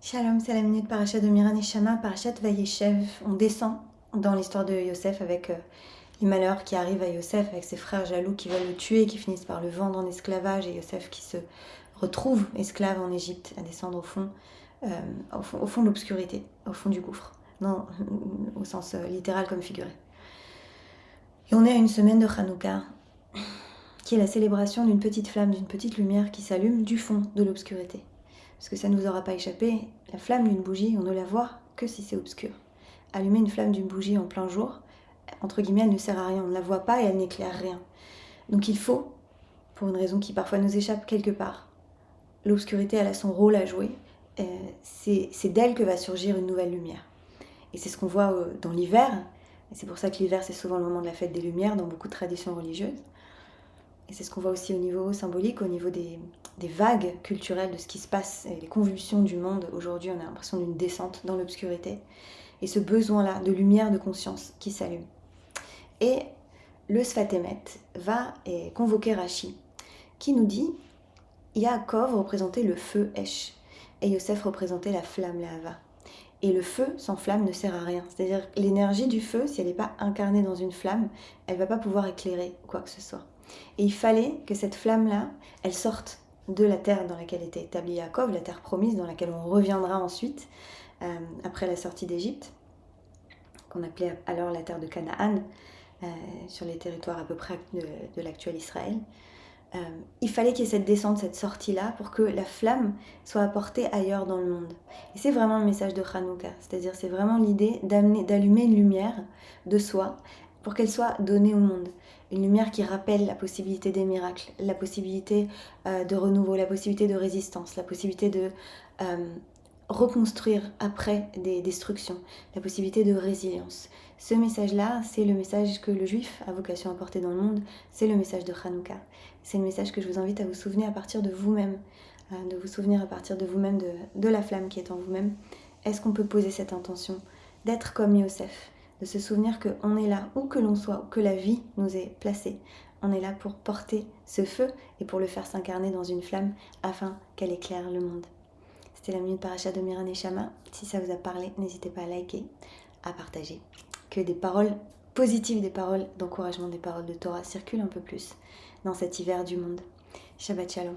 Shalom, c'est la minute Parashat de Miran et Shama, Parashat Vayeshev. On descend dans l'histoire de Yosef avec les malheurs qui arrivent à Yosef, avec ses frères jaloux qui veulent le tuer, qui finissent par le vendre en esclavage, et Yosef qui se retrouve esclave en Égypte, à descendre au fond de l'obscurité, au fond du gouffre, non, au sens littéral comme figuré. Et on est à une semaine de Hanouka, qui est la célébration d'une petite flamme, d'une petite lumière qui s'allume du fond de l'obscurité. Parce que ça ne nous aura pas échappé, la flamme d'une bougie, on ne la voit que si c'est obscur. Allumer une flamme d'une bougie en plein jour, entre guillemets, elle ne sert à rien, on ne la voit pas et elle n'éclaire rien. Donc il faut, pour une raison qui parfois nous échappe quelque part, l'obscurité, elle a son rôle à jouer, c'est d'elle que va surgir une nouvelle lumière. Et c'est ce qu'on voit dans l'hiver, et c'est pour ça que l'hiver c'est souvent le moment de la fête des Lumières dans beaucoup de traditions religieuses. Et c'est ce qu'on voit aussi au niveau symbolique, au niveau des vagues culturelles de ce qui se passe, et les convulsions du monde. Aujourd'hui, on a l'impression d'une descente dans l'obscurité. Et ce besoin-là de lumière, de conscience qui s'allume. Et le Sfat Emet va convoquer Rashi, qui nous dit Yaakov représentait le feu Esh, et Yosef représentait la flamme, la Hava. Et le feu sans flamme ne sert à rien. C'est-à-dire l'énergie du feu, si elle n'est pas incarnée dans une flamme, elle ne va pas pouvoir éclairer quoi que ce soit. Et il fallait que cette flamme-là, elle sorte de la terre dans laquelle était établi Yaakov, la terre promise dans laquelle on reviendra ensuite, après la sortie d'Égypte, qu'on appelait alors la terre de Canaan, sur les territoires à peu près de l'actuel Israël. Il fallait qu'il y ait cette descente, cette sortie-là, pour que la flamme soit apportée ailleurs dans le monde. Et c'est vraiment le message de Hanouka, c'est-à-dire c'est vraiment l'idée d'allumer une lumière de soi pour qu'elle soit donnée au monde. Une lumière qui rappelle la possibilité des miracles, la possibilité de renouveau, la possibilité de résistance, la possibilité de reconstruire après des destructions, la possibilité de résilience. Ce message-là, c'est le message que le juif a vocation à porter dans le monde, c'est le message de Hanouka. C'est le message que je vous invite à vous souvenir à partir de vous-même, de vous souvenir à partir de vous-même de la flamme qui est en vous-même. Est-ce qu'on peut poser cette intention d'être comme Yosef, de se souvenir qu'on est là, où que l'on soit, où que la vie nous ait placés. On est là pour porter ce feu et pour le faire s'incarner dans une flamme afin qu'elle éclaire le monde. C'était la minute Parashat de Miran et Shama. Si ça vous a parlé, n'hésitez pas à liker, à partager. Que des paroles positives, des paroles d'encouragement, des paroles de Torah circulent un peu plus dans cet hiver du monde. Shabbat Shalom.